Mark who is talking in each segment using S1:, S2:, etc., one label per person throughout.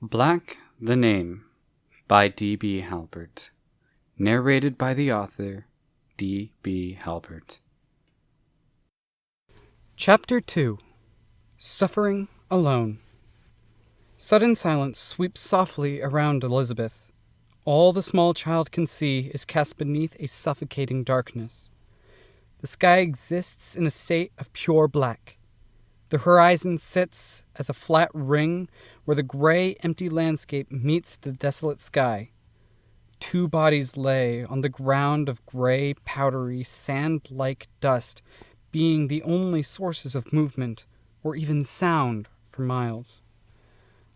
S1: Black the Name by D.B. Halpert. Narrated by the author, D.B. Halpert.
S2: Chapter 2. Suffering Alone. Sudden silence sweeps softly around Elizabeth. All the small child can see is cast beneath a suffocating darkness. The sky exists in a state of pure black. The horizon sits as a flat ring where the gray, empty landscape meets the desolate sky. Two bodies lay on the ground of gray, powdery, sand-like dust, being the only sources of movement or even sound for miles.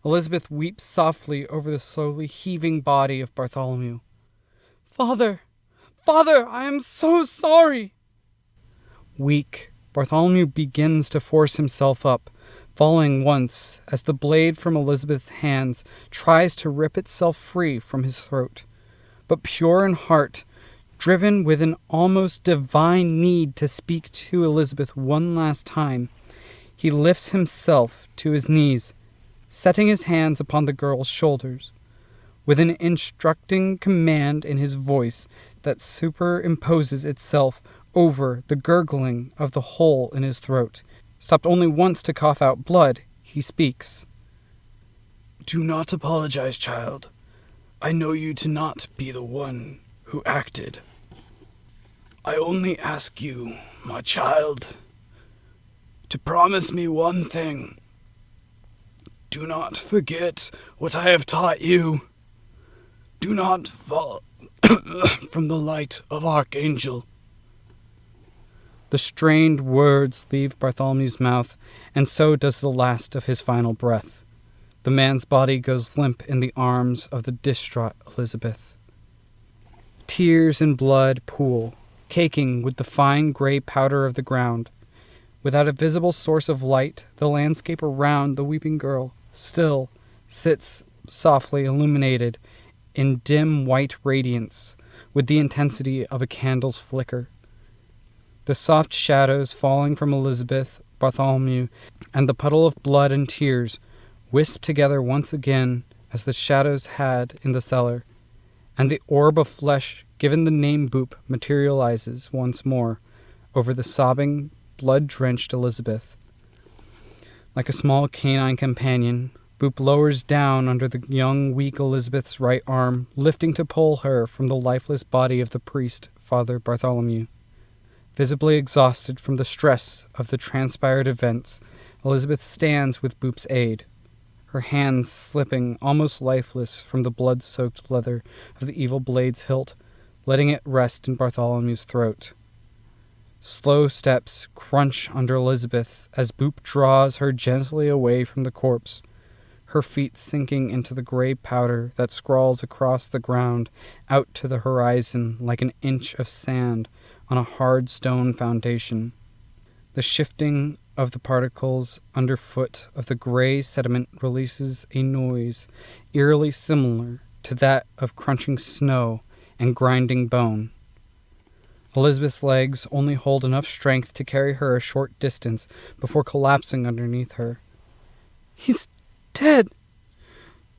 S2: Elizabeth weeps softly over the slowly heaving body of Bartholomew. "Father! Father, I am so sorry!" Weak, Bartholomew begins to force himself up, falling once as the blade from Elizabeth's hands tries to rip itself free from his throat. But pure in heart, driven with an almost divine need to speak to Elizabeth one last time, he lifts himself to his knees, setting his hands upon the girl's shoulders, with an instructing command in his voice that superimposes itself over the gurgling of the hole in his throat. Stopped only once to cough out blood, he speaks.
S3: "Do not apologize, child. I know you to not be the one who acted. I only ask you, my child, to promise me one thing. Do not forget what I have taught you. Do not fall from the light of Archangel."
S2: The strained words leave Bartholomew's mouth, and so does the last of his final breath. The man's body goes limp in the arms of the distraught Elizabeth. Tears and blood pool, caking with the fine gray powder of the ground. Without a visible source of light, the landscape around the weeping girl still sits softly illuminated in dim white radiance with the intensity of a candle's flicker. The soft shadows falling from Elizabeth, Bartholomew, and the puddle of blood and tears wisp together once again as the shadows had in the cellar, and the orb of flesh given the name Boop materializes once more over the sobbing, blood-drenched Elizabeth. Like a small canine companion, Boop lowers down under the young, weak Elizabeth's right arm, lifting to pull her from the lifeless body of the priest, Father Bartholomew. Visibly exhausted from the stress of the transpired events, Elizabeth stands with Boop's aid, her hands slipping almost lifeless from the blood-soaked leather of the evil blade's hilt, letting it rest in Bartholomew's throat. Slow steps crunch under Elizabeth as Boop draws her gently away from the corpse, her feet sinking into the gray powder that scrawls across the ground out to the horizon like an inch of sand on a hard stone foundation. The shifting of the particles underfoot of the gray sediment releases a noise eerily similar to that of crunching snow and grinding bone. Elizabeth's legs only hold enough strength to carry her a short distance before collapsing underneath her. "He's dead!"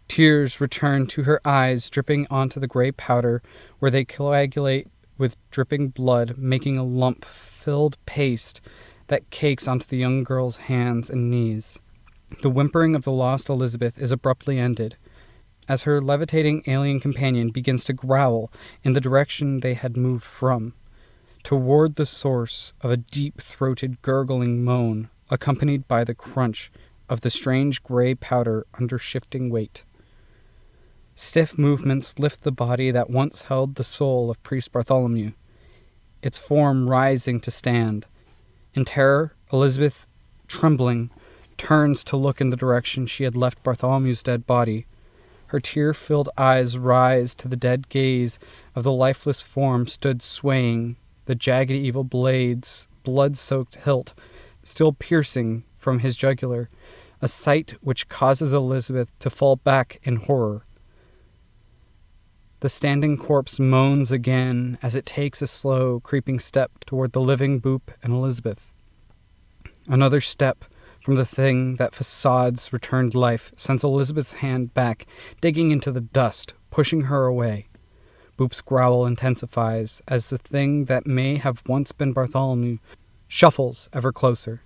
S2: Tears return to her eyes, dripping onto the gray powder where they coagulate with dripping blood, making a lump-filled paste that cakes onto the young girl's hands and knees. The whimpering of the lost Elizabeth is abruptly ended, as her levitating alien companion begins to growl in the direction they had moved from, toward the source of a deep-throated gurgling moan, accompanied by the crunch of the strange gray powder under shifting weight. Stiff movements lift the body that once held the soul of Priest Bartholomew, its form rising to stand. In terror, Elizabeth, trembling, turns to look in the direction she had left Bartholomew's dead body. Her tear-filled eyes rise to the dead gaze of the lifeless form stood swaying, the jagged evil blade's blood-soaked hilt still piercing from his jugular, a sight which causes Elizabeth to fall back in horror. The standing corpse moans again as it takes a slow, creeping step toward the living Boop and Elizabeth. Another step from the thing that facades returned life sends Elizabeth's hand back, digging into the dust, pushing her away. Boop's growl intensifies as the thing that may have once been Bartholomew shuffles ever closer.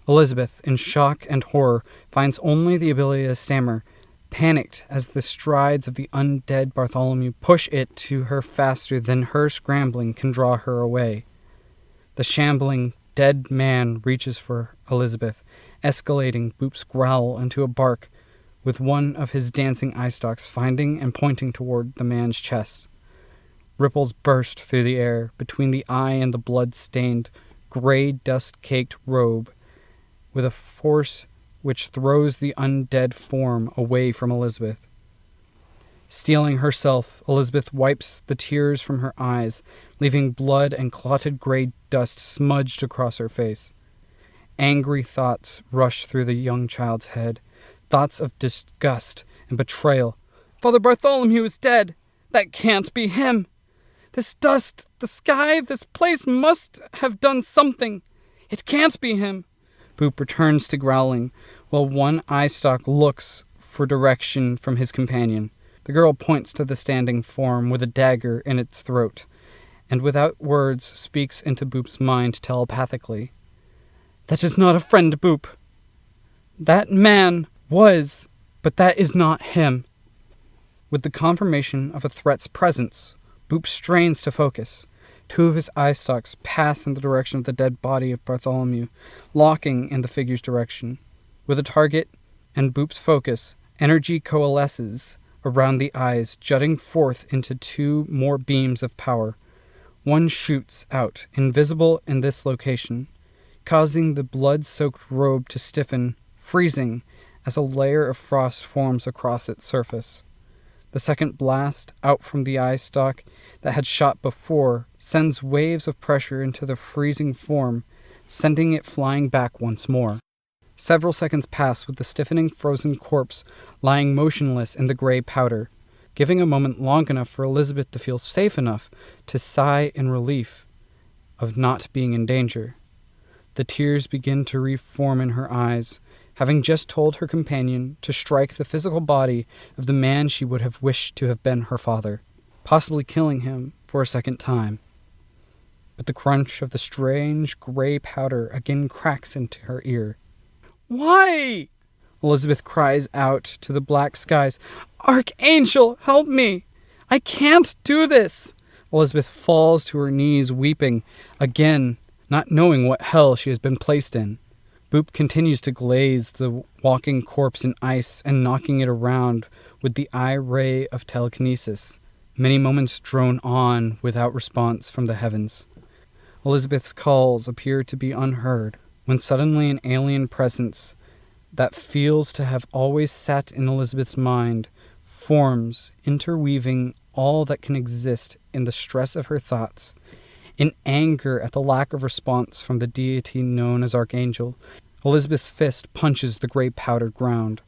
S2: Elizabeth, in shock and horror, finds only the ability to stammer, panicked as the strides of the undead Bartholomew push it to her faster than her scrambling can draw her away. The shambling, dead man reaches for Elizabeth, escalating Boop's growl into a bark, with one of his dancing eye stalks finding and pointing toward the man's chest. Ripples burst through the air between the eye and the blood-stained, gray, dust-caked robe, with a force which throws the undead form away from Elizabeth. Steeling herself, Elizabeth wipes the tears from her eyes, leaving blood and clotted gray dust smudged across her face. Angry thoughts rush through the young child's head, thoughts of disgust and betrayal. Father Bartholomew is dead. That can't be him. This dust, the sky, this place must have done something. It can't be him. Boop returns to growling, while one eye stalk looks for direction from his companion. The girl points to the standing form with a dagger in its throat, and without words speaks into Boop's mind telepathically. That is not a friend, Boop. That man was, but that is not him. With the confirmation of a threat's presence, Boop strains to focus. Two of his eye stalks pass in the direction of the dead body of Bartholomew, locking in the figure's direction. With a target and Boop's focus, energy coalesces around the eyes, jutting forth into two more beams of power. One shoots out, invisible in this location, causing the blood-soaked robe to stiffen, freezing as a layer of frost forms across its surface. The second blast, out from the eye stalk that had shot before, sends waves of pressure into the freezing form, sending it flying back once more. Several seconds pass with the stiffening frozen corpse lying motionless in the gray powder, giving a moment long enough for Elizabeth to feel safe enough to sigh in relief of not being in danger. The tears begin to reform in her eyes, having just told her companion to strike the physical body of the man she would have wished to have been her father, possibly killing him for a second time. But the crunch of the strange gray powder again cracks into her ear. "Why?" Elizabeth cries out to the black skies. "Archangel, help me! I can't do this!" Elizabeth falls to her knees, weeping, again, not knowing what hell she has been placed in. Boop continues to glaze the walking corpse in ice and knocking it around with the eye ray of telekinesis. Many moments drone on without response from the heavens. Elizabeth's calls appear to be unheard, when suddenly an alien presence that feels to have always sat in Elizabeth's mind forms, interweaving all that can exist in the stress of her thoughts. In anger at the lack of response from the deity known as Archangel, Elizabeth's fist punches the gray powdered ground.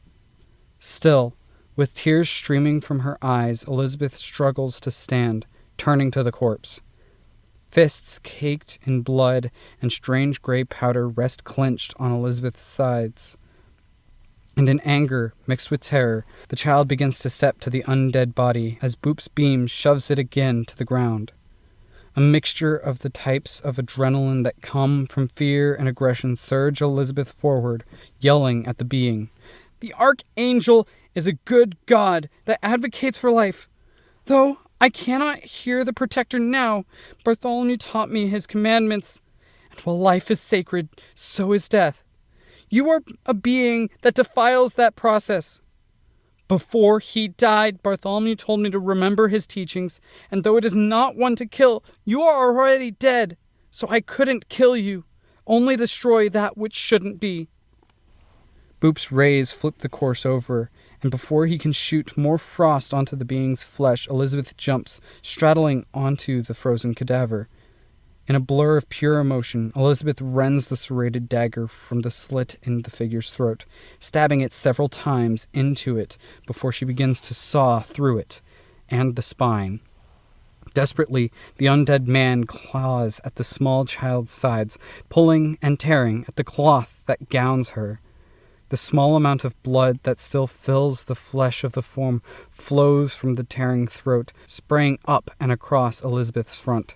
S2: Still, with tears streaming from her eyes, Elizabeth struggles to stand, turning to the corpse. Fists caked in blood and strange gray powder rest clenched on Elizabeth's sides. And in anger, mixed with terror, the child begins to step to the undead body as Boop's beam shoves it again to the ground. A mixture of the types of adrenaline that come from fear and aggression surge Elizabeth forward, yelling at the being. "The Archangel is a good God that advocates for life. Though I cannot hear the Protector now, Bartholomew taught me his commandments. And while life is sacred, so is death. You are a being that defiles that process. Before he died, Bartholomew told me to remember his teachings, and though it is not one to kill, you are already dead, so I couldn't kill you, only destroy that which shouldn't be." Boop's rays flip the corpse over, and before he can shoot more frost onto the being's flesh, Elizabeth jumps, straddling onto the frozen cadaver. In a blur of pure emotion, Elizabeth rends the serrated dagger from the slit in the figure's throat, stabbing it several times into it before she begins to saw through it and the spine. Desperately, the undead man claws at the small child's sides, pulling and tearing at the cloth that gowns her. The small amount of blood that still fills the flesh of the form flows from the tearing throat, spraying up and across Elizabeth's front.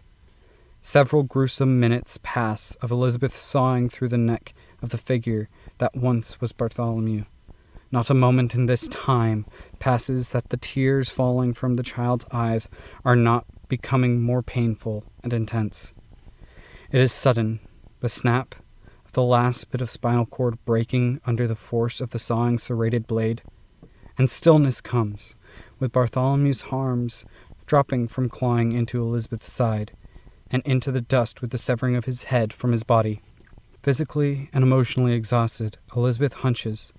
S2: Several gruesome minutes pass of Elizabeth sawing through the neck of the figure that once was Bartholomew. Not a moment in this time passes that the tears falling from the child's eyes are not becoming more painful and intense. It is sudden, the snap of the last bit of spinal cord breaking under the force of the sawing serrated blade, and stillness comes, with Bartholomew's arms dropping from clawing into Elizabeth's side, and into the dust with the severing of his head from his body. Physically and emotionally exhausted, Elizabeth hunches,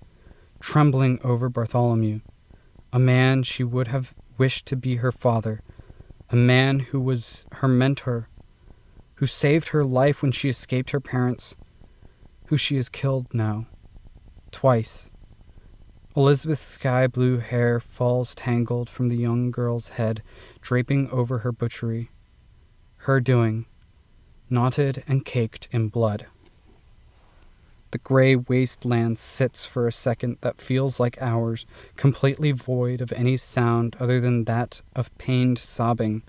S2: trembling over Bartholomew, a man she would have wished to be her father, a man who was her mentor, who saved her life when she escaped her parents, who she has killed now, twice. Elizabeth's sky-blue hair falls tangled from the young girl's head, draping over her butchery. Her doing, knotted and caked in blood. The gray wasteland sits for a second that feels like hours, completely void of any sound other than that of pained sobbing.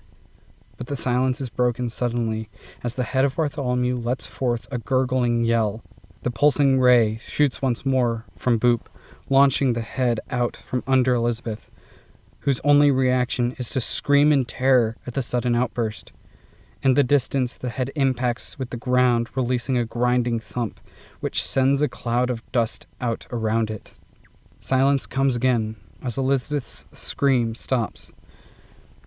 S2: But the silence is broken suddenly as the head of Bartholomew lets forth a gurgling yell. The pulsing ray shoots once more from Boop, launching the head out from under Elizabeth, whose only reaction is to scream in terror at the sudden outburst. In the distance, the head impacts with the ground, releasing a grinding thump, which sends a cloud of dust out around it. Silence comes again as Elizabeth's scream stops.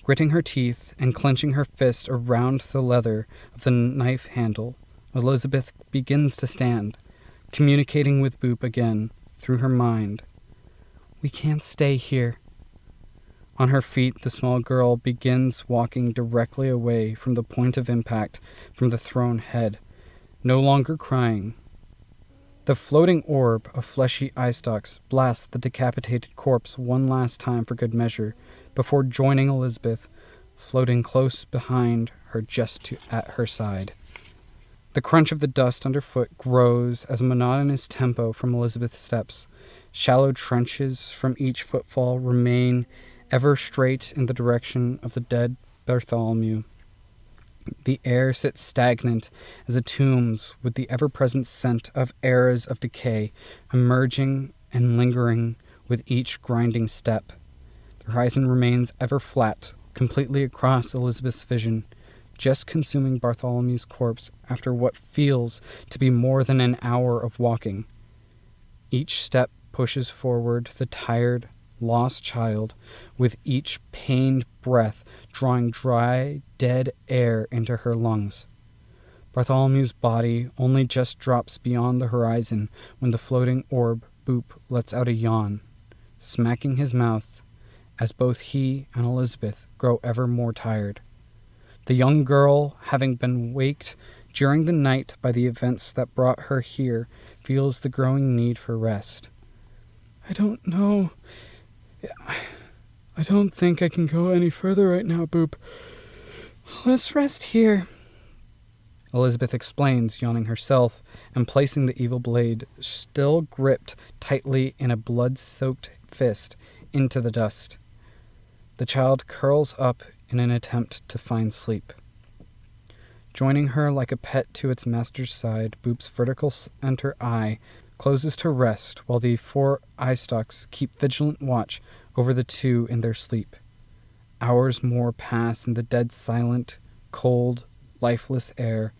S2: Gritting her teeth and clenching her fist around the leather of the knife handle, Elizabeth begins to stand, communicating with Boop again through her mind. "We can't stay here." On her feet, the small girl begins walking directly away from the point of impact from the thrown head, no longer crying. The floating orb of fleshy eye stalks blasts the decapitated corpse one last time for good measure, before joining Elizabeth, floating close behind her just at her side. The crunch of the dust underfoot grows as a monotonous tempo from Elizabeth's steps. Shallow trenches from each footfall remain ever straight in the direction of the dead Bartholomew. The air sits stagnant as it tombs with the ever-present scent of eras of decay, emerging and lingering with each grinding step. The horizon remains ever flat, completely across Elizabeth's vision, just consuming Bartholomew's corpse after what feels to be more than an hour of walking. Each step pushes forward the tired, lost child, with each pained breath drawing dry, dead air into her lungs. Bartholomew's body only just drops beyond the horizon when the floating orb Boop lets out a yawn, smacking his mouth as both he and Elizabeth grow ever more tired. The young girl, having been waked during the night by the events that brought her here, feels the growing need for rest. "I don't know. I don't think I can go any further right now, Boop. Let's rest here," Elizabeth explains, yawning herself and placing the evil blade, still gripped tightly in a blood-soaked fist, into the dust. The child curls up in an attempt to find sleep. Joining her like a pet to its master's side, Boop's vertical center eye closes to rest while the 4 eye stalks keep vigilant watch over the two in their sleep. Hours more pass in the dead silent, cold, lifeless air,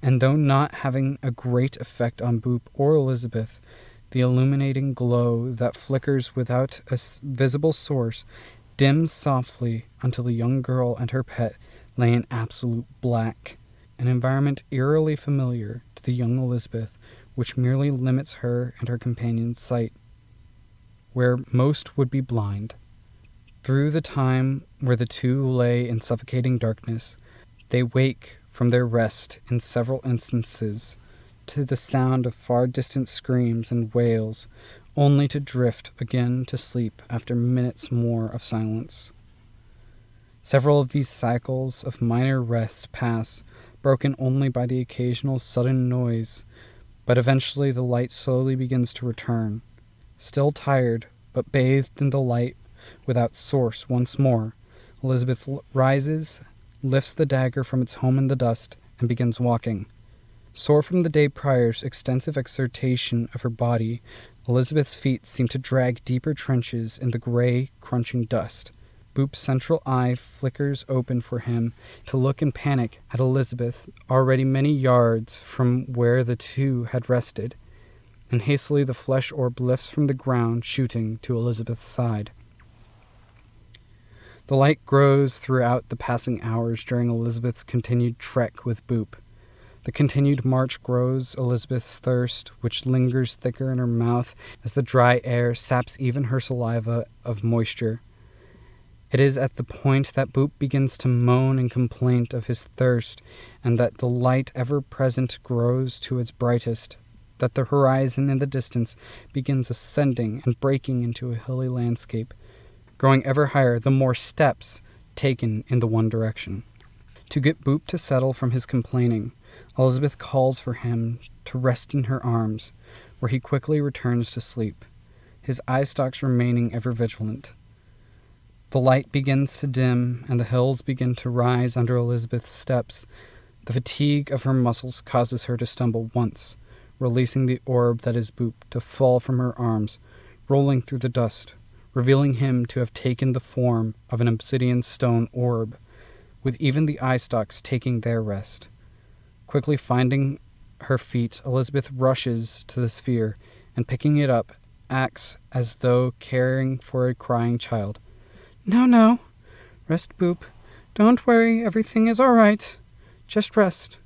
S2: and though not having a great effect on Boop or Elizabeth, the illuminating glow that flickers without a visible source dims softly until the young girl and her pet lay in absolute black, an environment eerily familiar to the young Elizabeth, which merely limits her and her companion's sight, where most would be blind. Through the time where the two lay in suffocating darkness, they wake from their rest in several instances to the sound of far-distant screams and wails, only to drift again to sleep after minutes more of silence. Several of these cycles of minor rest pass, broken only by the occasional sudden noise, but eventually the light slowly begins to return. Still tired, but bathed in the light without source once more, Elizabeth rises, lifts the dagger from its home in the dust, and begins walking. Sore from the day prior's extensive exertion of her body, Elizabeth's feet seem to drag deeper trenches in the gray, crunching dust. Boop's central eye flickers open for him to look in panic at Elizabeth, already many yards from where the two had rested, and hastily the flesh orb lifts from the ground, shooting to Elizabeth's side. The light grows throughout the passing hours during Elizabeth's continued trek with Boop. The continued march grows Elizabeth's thirst, which lingers thicker in her mouth as the dry air saps even her saliva of moisture. It is at the point that Boop begins to moan and complain of his thirst, and that the light ever present grows to its brightest, that the horizon in the distance begins ascending and breaking into a hilly landscape, growing ever higher the more steps taken in the one direction. To get Boop to settle from his complaining, Elizabeth calls for him to rest in her arms, where he quickly returns to sleep, his eye stalks remaining ever vigilant. The light begins to dim, and the hills begin to rise under Elizabeth's steps. The fatigue of her muscles causes her to stumble once, releasing the orb that is Boop to fall from her arms, rolling through the dust, revealing him to have taken the form of an obsidian stone orb, with even the eye stalks taking their rest. Quickly finding her feet, Elizabeth rushes to the sphere, and picking it up, acts as though caring for a crying child. No. Rest, Boop. Don't worry, everything is all right. Just rest.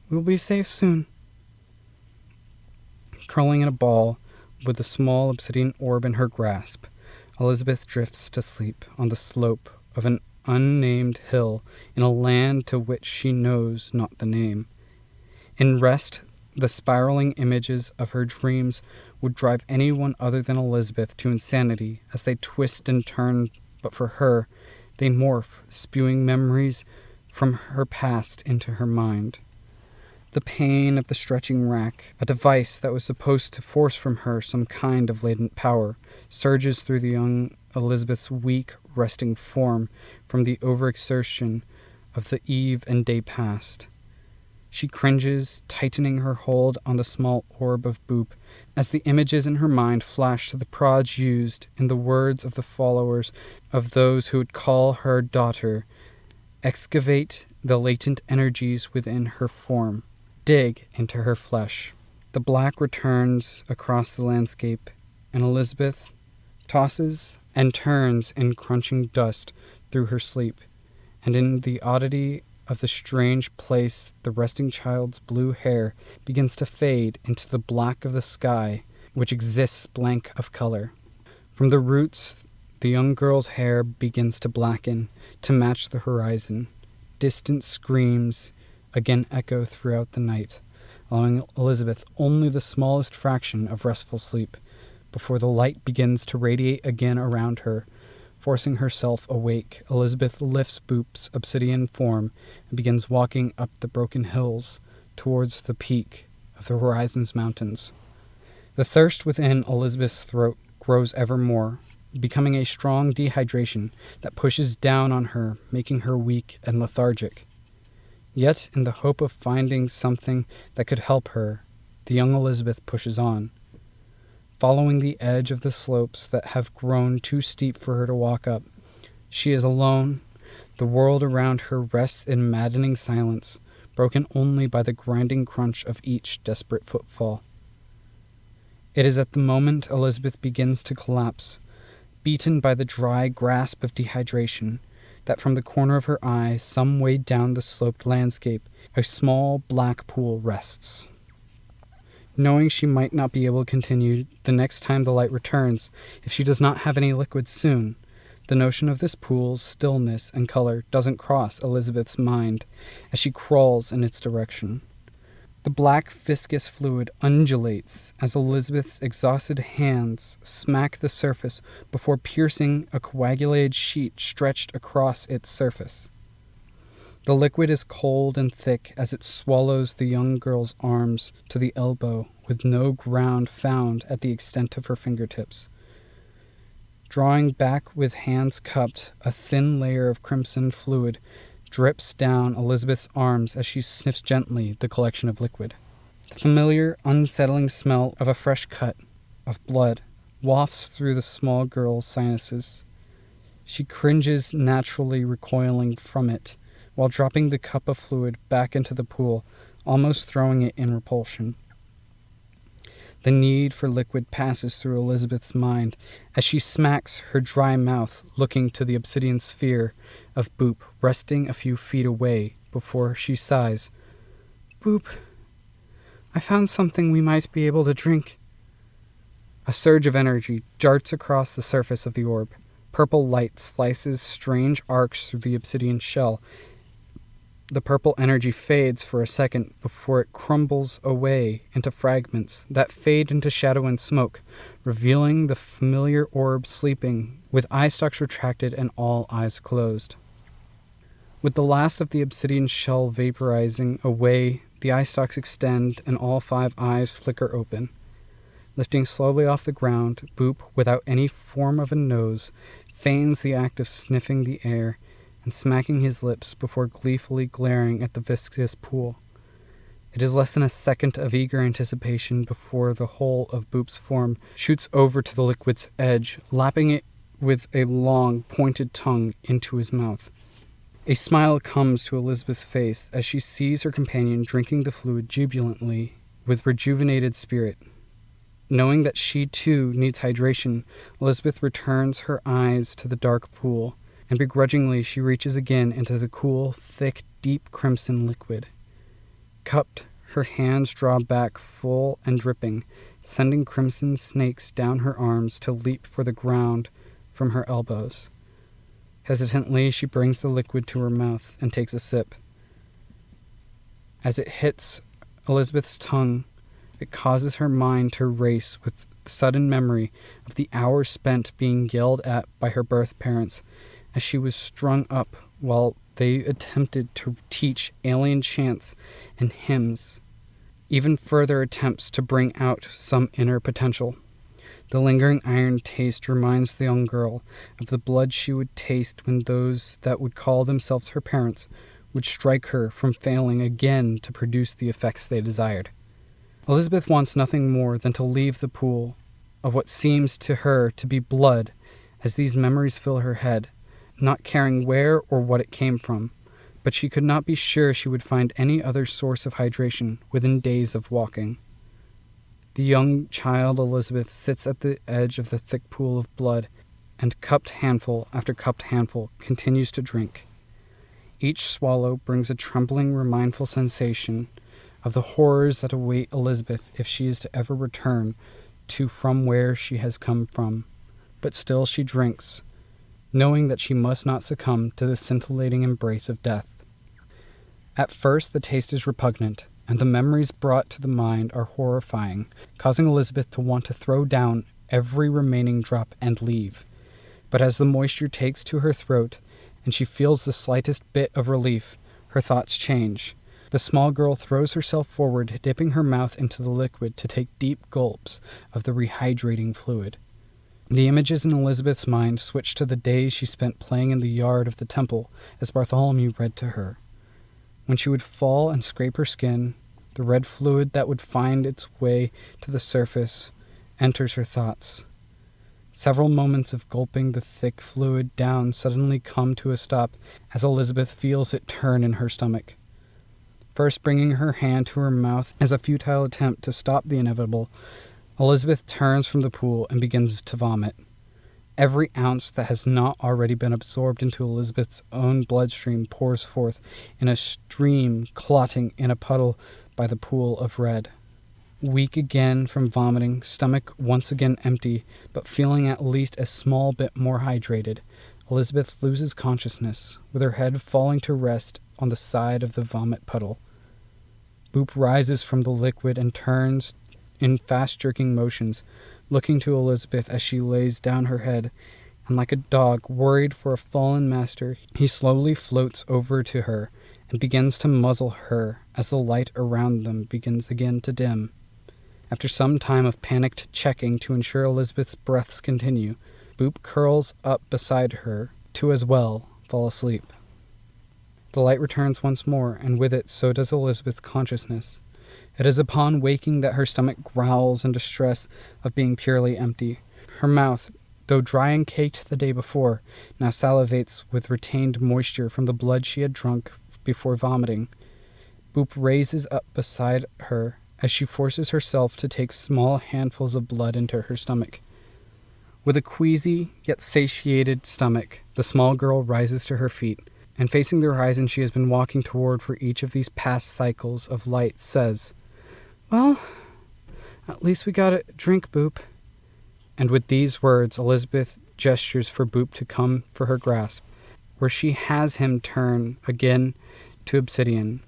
S2: We'll be safe soon. Curling in a ball, with the small obsidian orb in her grasp, Elizabeth drifts to sleep on the slope of an unnamed hill in a land to which she knows not the name. In rest, the spiraling images of her dreams would drive anyone other than Elizabeth to insanity as they twist and turn, but for her, they morph, spewing memories from her past into her mind. The pain of the stretching rack, a device that was supposed to force from her some kind of latent power, surges through the young Elizabeth's weak, resting form from the overexertion of the eve and day past. She cringes, tightening her hold on the small orb of Boop, as the images in her mind flash to the prods used in the words of the followers of those who would call her daughter, excavate the latent energies within her form, dig into her flesh. The black returns across the landscape, and Elizabeth tosses and turns in crunching dust through her sleep, and in the oddity of the strange place the resting child's blue hair begins to fade into the black of the sky, which exists blank of color. From the roots, the young girl's hair begins to blacken, to match the horizon. Distant screams again echo throughout the night, allowing Elizabeth only the smallest fraction of restful sleep, before the light begins to radiate again around her. Forcing herself awake, Elizabeth lifts Boop's obsidian form and begins walking up the broken hills towards the peak of the horizon's mountains. The thirst within Elizabeth's throat grows ever more, becoming a strong dehydration that pushes down on her, making her weak and lethargic. Yet, in the hope of finding something that could help her, the young Elizabeth pushes on. Following the edge of the slopes that have grown too steep for her to walk up, she is alone. The world around her rests in maddening silence, broken only by the grinding crunch of each desperate footfall. It is at the moment Elizabeth begins to collapse, beaten by the dry grasp of dehydration, that from the corner of her eye, some way down the sloped landscape, a small black pool rests. Knowing she might not be able to continue the next time the light returns, if she does not have any liquid soon, the notion of this pool's stillness and color doesn't cross Elizabeth's mind as she crawls in its direction. The black viscous fluid undulates as Elizabeth's exhausted hands smack the surface before piercing a coagulated sheet stretched across its surface. The liquid is cold and thick as it swallows the young girl's arms to the elbow, with no ground found at the extent of her fingertips. Drawing back with hands cupped, a thin layer of crimson fluid drips down Elizabeth's arms as she sniffs gently the collection of liquid. The familiar, unsettling smell of a fresh cut, of blood, wafts through the small girl's sinuses. She cringes, naturally recoiling from it, while dropping the cup of fluid back into the pool, almost throwing it in repulsion. The need for liquid passes through Elizabeth's mind as she smacks her dry mouth, looking to the obsidian sphere of Boop resting a few feet away before she sighs. "Boop, I found something we might be able to drink." A surge of energy darts across the surface of the orb. Purple light slices strange arcs through the obsidian shell. The purple energy fades for a second before it crumbles away into fragments that fade into shadow and smoke, revealing the familiar orb sleeping, with eye stalks retracted and all eyes closed. With the last of the obsidian shell vaporizing away, the eye stalks extend and all 5 eyes flicker open. Lifting slowly off the ground, Boop, without any form of a nose, feigns the act of sniffing the air and smacking his lips before gleefully glaring at the viscous pool. It is less than a second of eager anticipation before the whole of Boop's form shoots over to the liquid's edge, lapping it with a long, pointed tongue into his mouth. A smile comes to Elizabeth's face as she sees her companion drinking the fluid jubilantly with rejuvenated spirit. Knowing that she too needs hydration, Elizabeth returns her eyes to the dark pool, and begrudgingly she reaches again into the cool, thick, deep crimson liquid. Cupped, her hands draw back full and dripping, sending crimson snakes down her arms to leap for the ground from her elbows. Hesitantly, she brings the liquid to her mouth and takes a sip. As it hits Elizabeth's tongue, it causes her mind to race with sudden memory of the hours spent being yelled at by her birth parents as she was strung up while they attempted to teach alien chants and hymns, even further attempts to bring out some inner potential. The lingering iron taste reminds the young girl of the blood she would taste when those that would call themselves her parents would strike her from failing again to produce the effects they desired. Elizabeth wants nothing more than to leave the pool of what seems to her to be blood as these memories fill her head, not caring where or what it came from, but she could not be sure she would find any other source of hydration within days of walking. The young child Elizabeth sits at the edge of the thick pool of blood, and cupped handful after cupped handful continues to drink. Each swallow brings a trembling, remindful sensation of the horrors that await Elizabeth if she is to ever return to from where she has come from. But still she drinks, knowing that she must not succumb to the scintillating embrace of death. At first the taste is repugnant, and the memories brought to the mind are horrifying, causing Elizabeth to want to throw down every remaining drop and leave. But as the moisture takes to her throat, and she feels the slightest bit of relief, her thoughts change. The small girl throws herself forward, dipping her mouth into the liquid to take deep gulps of the rehydrating fluid. The images in Elizabeth's mind switch to the days she spent playing in the yard of the temple as Bartholomew read to her. When she would fall and scrape her skin, the red fluid that would find its way to the surface enters her thoughts. Several moments of gulping the thick fluid down suddenly come to a stop as Elizabeth feels it turn in her stomach. First bringing her hand to her mouth as a futile attempt to stop the inevitable, Elizabeth turns from the pool and begins to vomit. Every ounce that has not already been absorbed into Elizabeth's own bloodstream pours forth in a stream, clotting in a puddle by the pool of red. Weak again from vomiting, stomach once again empty, but feeling at least a small bit more hydrated, Elizabeth loses consciousness, with her head falling to rest on the side of the vomit puddle. Boop rises from the liquid and turns in fast jerking motions, looking to Elizabeth as she lays down her head, and like a dog worried for a fallen master, he slowly floats over to her and begins to muzzle her as the light around them begins again to dim. After some time of panicked checking to ensure Elizabeth's breaths continue, Boop curls up beside her to as well fall asleep. The light returns once more, and with it so does Elizabeth's consciousness. It is upon waking that her stomach growls in distress of being purely empty. Her mouth, though dry and caked the day before, now salivates with retained moisture from the blood she had drunk before vomiting. Boop raises up beside her as she forces herself to take small handfuls of blood into her stomach. With a queasy yet satiated stomach, the small girl rises to her feet, and facing the horizon she has been walking toward for each of these past cycles of light, says, "Well, at least we got a drink, Boop." And with these words, Elizabeth gestures for Boop to come for her grasp, where she has him turn again to obsidian,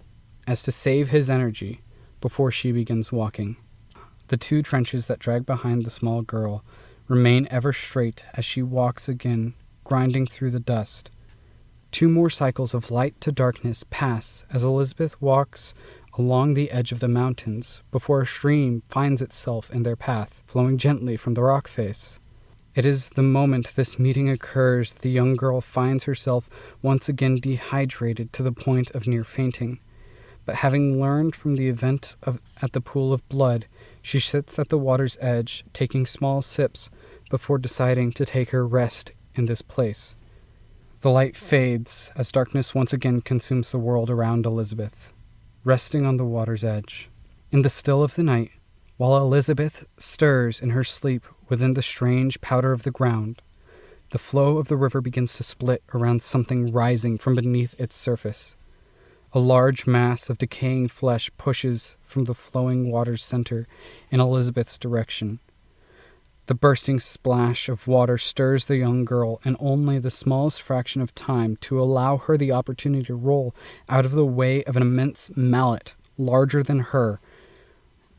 S2: as to save his energy before she begins walking. The two trenches that drag behind the small girl remain ever straight as she walks again, grinding through the dust. 2 more cycles of light to darkness pass as Elizabeth walks along the edge of the mountains before a stream finds itself in their path, flowing gently from the rock face. It is the moment this meeting occurs that the young girl finds herself once again dehydrated to the point of near fainting. But having learned from the event at the pool of blood, she sits at the water's edge, taking small sips before deciding to take her rest in this place. The light fades as darkness once again consumes the world around Elizabeth, resting on the water's edge. In the still of the night, while Elizabeth stirs in her sleep within the strange powder of the ground, the flow of the river begins to split around something rising from beneath its surface. A large mass of decaying flesh pushes from the flowing water's center in Elizabeth's direction. The bursting splash of water stirs the young girl in only the smallest fraction of time to allow her the opportunity to roll out of the way of an immense mallet, larger than her,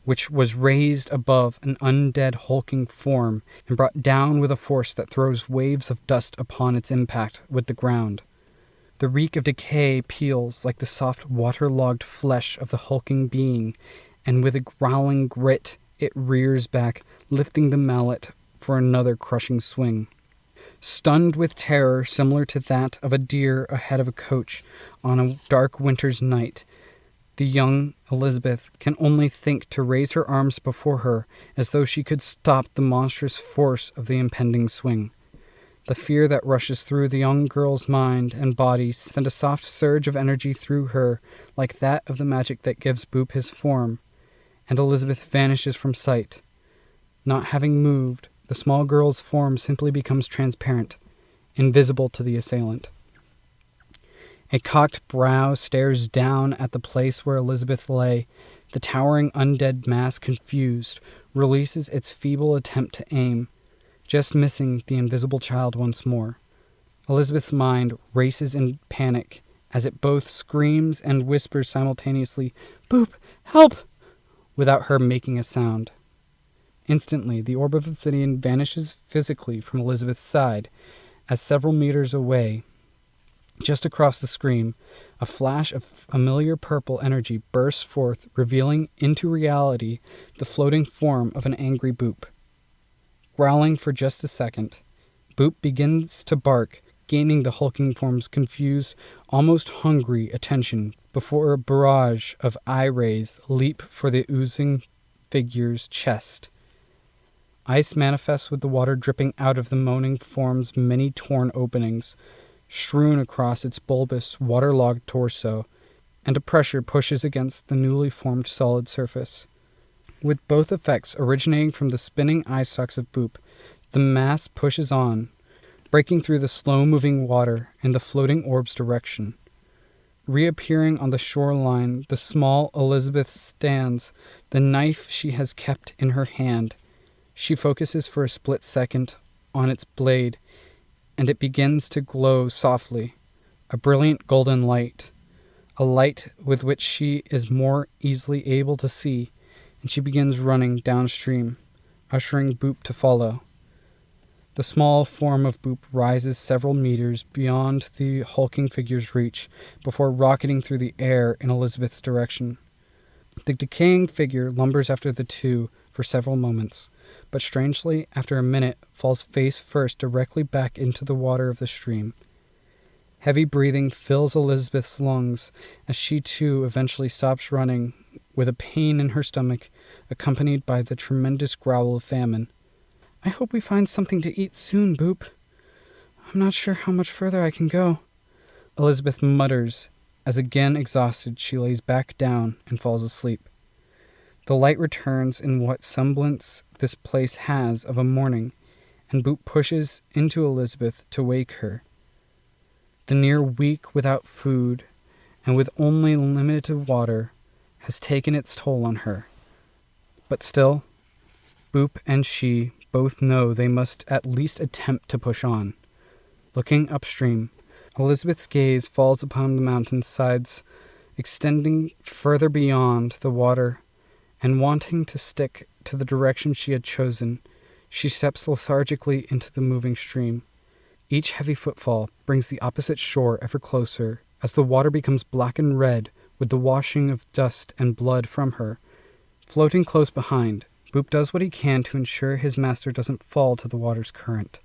S2: which was raised above an undead hulking form and brought down with a force that throws waves of dust upon its impact with the ground. The reek of decay peels like the soft waterlogged flesh of the hulking being, and with a growling grit it rears back, lifting the mallet for another crushing swing. Stunned with terror similar to that of a deer ahead of a coach on a dark winter's night, the young Elizabeth can only think to raise her arms before her as though she could stop the monstrous force of the impending swing. The fear that rushes through the young girl's mind and body sends a soft surge of energy through her, like that of the magic that gives Boop his form, and Elizabeth vanishes from sight. Not having moved, the small girl's form simply becomes transparent, invisible to the assailant. A cocked brow stares down at the place where Elizabeth lay. The towering undead mass, confused, releases its feeble attempt to aim, just missing the invisible child once more. Elizabeth's mind races in panic as it both screams and whispers simultaneously, "Boop, help!" without her making a sound. Instantly, the orb of obsidian vanishes physically from Elizabeth's side, as several meters away, just across the screen, a flash of familiar purple energy bursts forth, revealing into reality the floating form of an angry Boop. Growling for just a second, Boop begins to bark, gaining the hulking form's confused, almost hungry attention before a barrage of eye rays leap for the oozing figure's chest. Ice manifests with the water dripping out of the moaning form's many torn openings, strewn across its bulbous, waterlogged torso, and a pressure pushes against the newly formed solid surface. With both effects originating from the spinning eye stalks of Boop, the mass pushes on, breaking through the slow-moving water in the floating orb's direction. Reappearing on the shoreline, the small Elizabeth stands, the knife she has kept in her hand. She focuses for a split second on its blade, and it begins to glow softly, a brilliant golden light. a light with which she is more easily able to see, and she begins running downstream, ushering Boop to follow. The small form of Boop rises several meters beyond the hulking figure's reach before rocketing through the air in Elizabeth's direction. The decaying figure lumbers after the two for several moments, but strangely, after a minute, falls face first directly back into the water of the stream. Heavy breathing fills Elizabeth's lungs as she too eventually stops running with a pain in her stomach accompanied by the tremendous growl of famine. "I hope we find something to eat soon, Boop. I'm not sure how much further I can go," Elizabeth mutters as again exhausted she lays back down and falls asleep. The light returns in what semblance this place has of a morning, and Boop pushes into Elizabeth to wake her. The near week without food, and with only limited water, has taken its toll on her. But still, Boop and she both know they must at least attempt to push on. Looking upstream, Elizabeth's gaze falls upon the mountain sides, extending further beyond the water, and wanting to stick to the direction she had chosen, she steps lethargically into the moving stream. Each heavy footfall brings the opposite shore ever closer, as the water becomes black and red with the washing of dust and blood from her. Floating close behind, Boop does what he can to ensure his master doesn't fall to the water's current,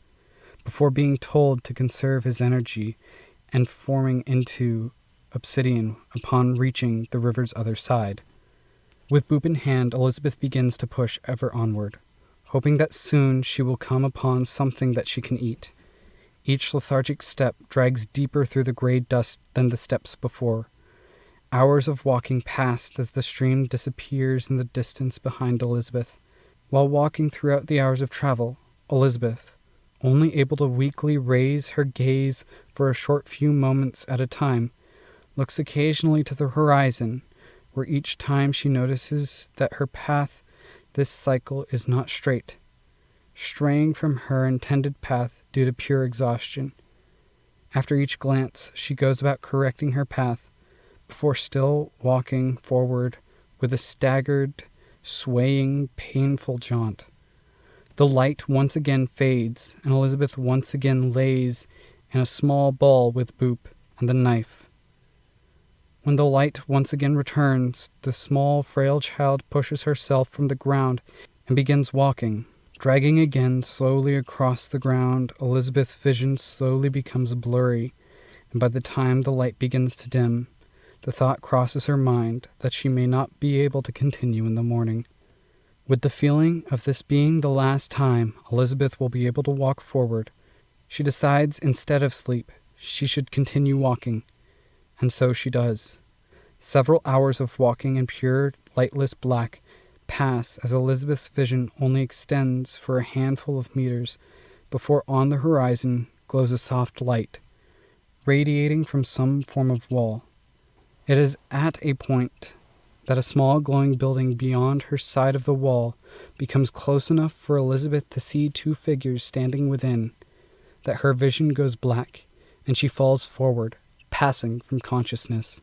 S2: before being told to conserve his energy and forming into obsidian upon reaching the river's other side. With Boop in hand, Elizabeth begins to push ever onward, hoping that soon she will come upon something that she can eat. Each lethargic step drags deeper through the gray dust than the steps before. Hours of walking passed as the stream disappears in the distance behind Elizabeth. While walking throughout the hours of travel, Elizabeth, only able to weakly raise her gaze for a short few moments at a time, looks occasionally to the horizon, where each time she notices that her path this cycle is not straight, straying from her intended path due to pure exhaustion. After each glance, she goes about correcting her path, before still walking forward with a staggered, swaying, painful jaunt. The light once again fades, and Elizabeth once again lays in a small ball with Boop and the knife. When the light once again returns, the small, frail child pushes herself from the ground and begins walking. Dragging again slowly across the ground, Elizabeth's vision slowly becomes blurry, and by the time the light begins to dim, the thought crosses her mind that she may not be able to continue in the morning. With the feeling of this being the last time Elizabeth will be able to walk forward, she decides instead of sleep, she should continue walking, and so she does. Several hours of walking in pure, lightless black pass as Elizabeth's vision only extends for a handful of meters before on the horizon glows a soft light, radiating from some form of wall. It is at a point that a small glowing building beyond her side of the wall becomes close enough for Elizabeth to see two figures standing within, that her vision goes black and she falls forward, passing from consciousness.